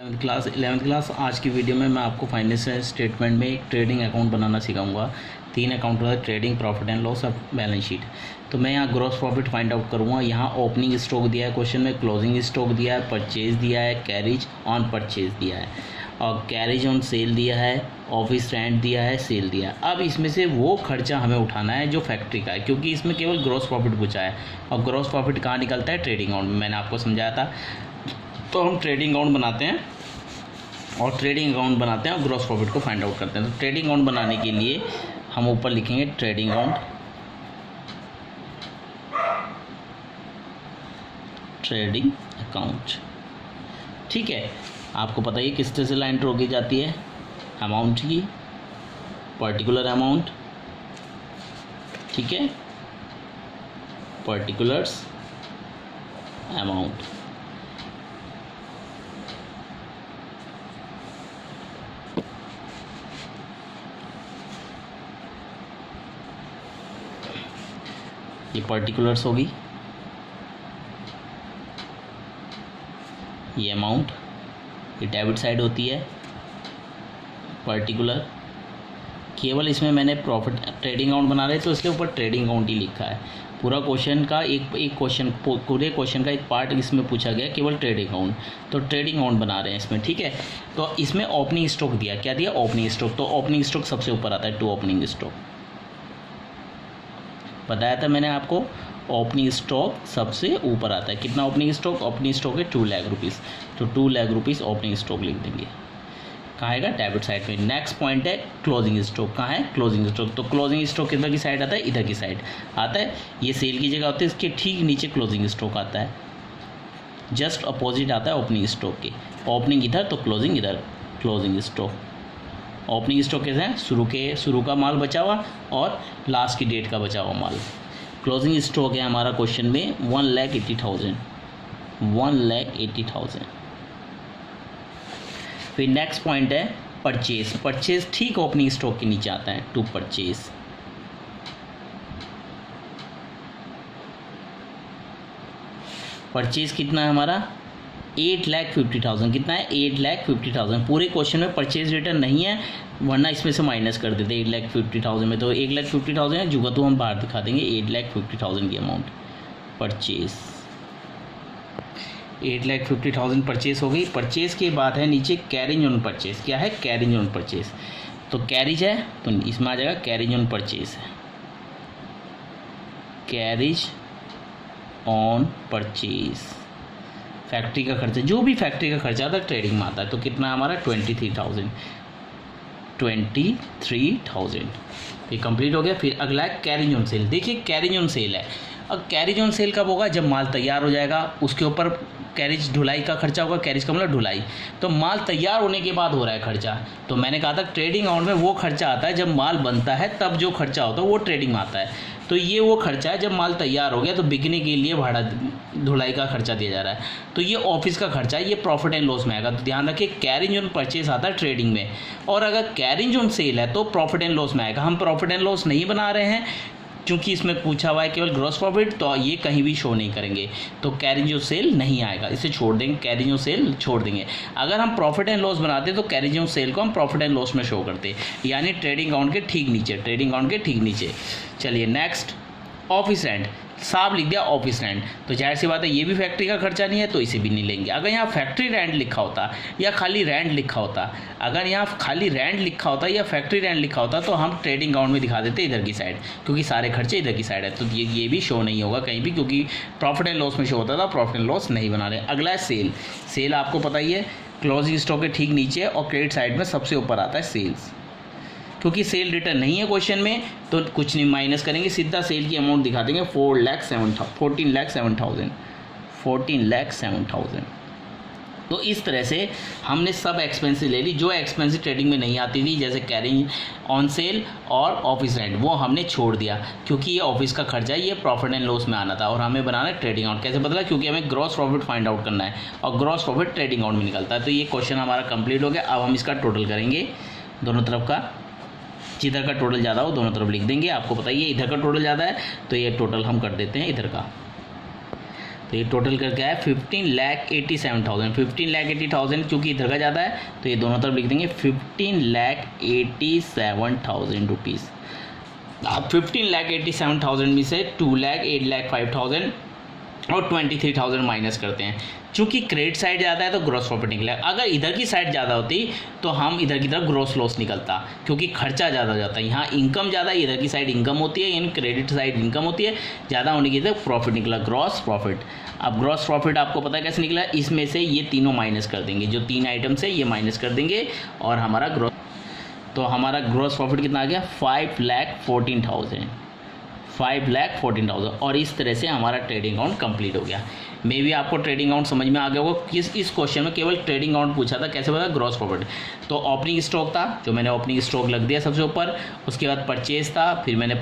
11वीं क्लास आज की वीडियो में मैं आपको फाइनेंशियल स्टेटमेंट में एक ट्रेडिंग अकाउंट बनाना सिखाऊंगा। 3 अकाउंट होता है, ट्रेडिंग, प्रॉफिट एंड लॉस और बैलेंस शीट। तो मैं यहाँ ग्रॉस प्रॉफिट फाइंड आउट करूँगा। यहाँ ओपनिंग स्टॉक दिया है क्वेश्चन में, क्लोजिंग स्टॉक दिया है, परचेज दिया है, कैरिज ऑन परचेज दिया है और कैरिज ऑन सेल दिया है, ऑफिस रेंट दिया है, सेल दिया है। अब इसमें से वो खर्चा हमें उठाना है जो फैक्ट्री का है, क्योंकि इसमें केवल ग्रॉस प्रॉफिट पूछा है और ग्रॉस प्रॉफिट कहाँ निकलता है, ट्रेडिंग अकाउंट में। मैंने आपको समझाया था। तो हम ट्रेडिंग अकाउंट बनाते हैं और ट्रेडिंग अकाउंट बनाते हैं और ग्रॉस प्रॉफिट को फाइंड आउट करते हैं। तो ट्रेडिंग अकाउंट बनाने के लिए हम ऊपर लिखेंगे ट्रेडिंग अकाउंट, ट्रेडिंग अकाउंट। ठीक है, आपको पता ही किस तरह से लाइन ड्रॉ की जाती है, अमाउंट की, पर्टिकुलर अमाउंट, ठीक है, पर्टिकुलर्स अमाउंट। ये पर्टिकुलर्स होगी, ये अमाउंट, ये डेबिट साइड होती है, पर्टिकुलर। केवल इसमें मैंने प्रॉफिट ट्रेडिंग अकाउंट बना रहे तो इसके ऊपर ट्रेडिंग अकाउंट ही लिखा है। पूरा क्वेश्चन का पूरे क्वेश्चन का एक पार्ट इसमें पूछा गया, केवल ट्रेडिंग अकाउंट। तो ट्रेडिंग अकाउंट बना रहे हैं इसमें, ठीक है। तो इसमें ओपनिंग स्टॉक दिया, क्या दिया, ओपनिंग स्टॉक। तो ओपनिंग स्टॉक सबसे ऊपर आता है, टू ओपनिंग स्टॉक। बताया था मैंने आपको, ओपनिंग स्टॉक सबसे ऊपर आता है। कितना ओपनिंग स्टॉक, ओपनिंग स्टॉक है 2 लाख रुपीज़। तो 2 लाख रुपीज़ ओपनिंग स्टॉक लिख देंगे। कहाँ आएगा, डेबिट साइड में। नेक्स्ट पॉइंट है क्लोजिंग स्टॉक। कहाँ है, क्लोजिंग स्टॉक। तो क्लोजिंग स्टॉक किधर की साइड आता है, इधर की साइड आता है। ये सेल की जगह होती है, इसके ठीक नीचे क्लोजिंग स्टॉक आता है, जस्ट अपोजिट आता है ओपनिंग स्टॉक के। ओपनिंग इधर तो क्लोजिंग इधर, क्लोजिंग स्टॉक। ओपनिंग स्टॉक कैसे है, शुरू का माल बचा हुआ और लास्ट की डेट का बचा हुआ माल। क्लोजिंग स्टॉक है हमारा क्वेश्चन में 1,80,000, 1,80,000। फिर नेक्स्ट पॉइंट है परचेज। परचेज ठीक ओपनिंग स्टॉक के नीचे आता है, टू परचेज। परचेज कितना है हमारा, 8,50,000। कितना है, 8,50,000। पूरे क्वेश्चन में परचेज रिटर्न नहीं है, वरना इसमें से माइनस कर देते 8,50,000 में। तो 1,50,000 है, जुगा तो हम बाहर दिखा देंगे 8,50,000 की अमाउंट परचेज। 8,50,000 परचेज हो गई। परचेज के बाद है नीचे कैरिज ऑन परचेज। क्या है, कैरिज ऑन परचेज। तो कैरिज है तो इसमें आ जाएगा कैरिज ऑन परचेज है, कैरिज ऑन परचेज। फैक्ट्री का खर्चा, जो भी फैक्ट्री का खर्चा आता है ट्रेडिंग में आता है। तो कितना हमारा 23,000, 23,000। ये कंप्लीट हो गया। फिर अगला है कैरिज ऑन सेल। देखिए कैरिज ऑन सेल है। अब कैरिज ऑन सेल कब होगा, जब माल तैयार हो जाएगा, उसके ऊपर कैरिज ढुलाई का खर्चा होगा। कैरिज का मतलब ढुलाई। तो माल तैयार होने के बाद हो रहा है खर्चा। तो मैंने कहा था ट्रेडिंग अकाउंट में वो खर्चा आता है जब माल बनता है, तब जो खर्चा होता है वो ट्रेडिंग में आता है। तो ये वो खर्चा है जब माल तैयार हो गया, तो बिकने के लिए भाड़ा ढुलाई का खर्चा दिया जा रहा है। तो ये ऑफिस का खर्चा है, ये प्रॉफिट एंड लॉस में आएगा। तो ध्यान रखिए कैरिज ऑन परचेज आता है ट्रेडिंग में, और अगर कैरिज ऑन सेल है तो प्रॉफिट एंड लॉस में आएगा। हम प्रॉफिट एंड लॉस नहीं बना रहे हैं क्योंकि इसमें पूछा हुआ है केवल ग्रॉस प्रॉफिट, तो ये कहीं भी शो नहीं करेंगे। तो कैरिज ऑन सेल नहीं आएगा, इसे छोड़ देंगे, कैरिज ऑन सेल छोड़ देंगे। अगर हम प्रॉफिट एंड लॉस बनाते तो कैरिज ऑन सेल को हम प्रॉफिट एंड लॉस में शो करते, यानी ट्रेडिंग अकाउंट के ठीक नीचे, ट्रेडिंग अकाउंट के ठीक नीचे। चलिए नेक्स्ट, ऑफिस रेंट। साफ लिख दिया ऑफिस रेंट। तो जाहिर सी बात है ये भी फैक्ट्री का खर्चा नहीं है, तो इसे भी नहीं लेंगे। अगर यहाँ फैक्ट्री रेंट लिखा होता या खाली रेंट लिखा होता, अगर यहाँ खाली रेंट लिखा होता या फैक्ट्री रेंट लिखा होता तो हम ट्रेडिंग अकाउंट में दिखा देते इधर की साइड, क्योंकि सारे खर्चे इधर की साइड है। तो ये भी शो नहीं होगा कहीं भी, क्योंकि प्रॉफिट एंड लॉस में शो होता था, प्रॉफिट एंड लॉस नहीं बना रहे। अगला है सेल। सेल आपको पता ही है क्लोजिंग स्टॉक के ठीक नीचे और क्रेडिट साइड में सबसे ऊपर आता है सेल्स। क्योंकि सेल रिटर्न नहीं है क्वेश्चन में, तो कुछ नहीं माइनस करेंगे, सीधा सेल की अमाउंट दिखा देंगे 14,07,000। तो इस तरह से हमने सब एक्सपेंसेस ले ली। जो एक्सपेंसेस ट्रेडिंग में नहीं आती थी, जैसे कैरिंग ऑन सेल और ऑफिस रेंट, वो हमने छोड़ दिया, क्योंकि ये ऑफिस का खर्चा है, ये प्रॉफिट एंड लॉस में आना था और हमें बनाना है ट्रेडिंग अकाउंट। कैसे बदला, क्योंकि हमें ग्रॉस प्रॉफिट फाइंड आउट करना है और ग्रॉस प्रॉफिट ट्रेडिंग अकाउंट में निकलता है। तो ये क्वेश्चन हमारा कंप्लीट हो गया। अब हम इसका टोटल करेंगे, दोनों तरफ का, जिधर का टोटल ज़्यादा हो दोनों तरफ लिख देंगे। आपको बताइए इधर का टोटल ज़्यादा है तो ये टोटल हम कर देते हैं इधर का। तो ये टोटल करके आया 15,87,000। 15,80,000 चूँकि इधर का ज़्यादा है तो ये दोनों तरफ लिख देंगे 15,87,000 रुपीज़। अब 15,87,000 में से 2,08,05,000 और 23,000 माइनस करते हैं। चूँकि क्रेडिट साइड ज़्यादा है तो ग्रॉस प्रॉफिट निकला। अगर इधर की साइड ज़्यादा होती तो हम इधर की तरफ ग्रॉस लॉस निकलता, क्योंकि खर्चा ज़्यादा हो जाता है। यहाँ इनकम ज़्यादा, इधर की साइड इनकम होती है, यानी क्रेडिट साइड इनकम होती है, ज़्यादा होने की तरफ प्रॉफिट निकला, ग्रॉस प्रॉफिट। अब ग्रॉस प्रॉफिट आपको पता है कैसे निकला, इसमें से ये तीनों माइनस कर देंगे, जो 3 आइटम्स है ये माइनस कर देंगे और हमारा ग्रॉस, तो हमारा ग्रॉस प्रॉफिट कितना आ गया 5,14,000। और इस तरह से हमारा ट्रेडिंग अकाउंट कंप्लीट हो गया। मे भी आपको ट्रेडिंग अकाउंट समझ में आ गया होगा। इस क्वेश्चन में केवल ट्रेडिंग अकाउंट पूछा था, कैसे पता ग्रॉस प्रॉफिट। तो ओपनिंग स्टॉक था, जो मैंने ओपनिंग स्टॉक लग दिया सबसे ऊपर, उसके बाद परचेज था, फिर मैंने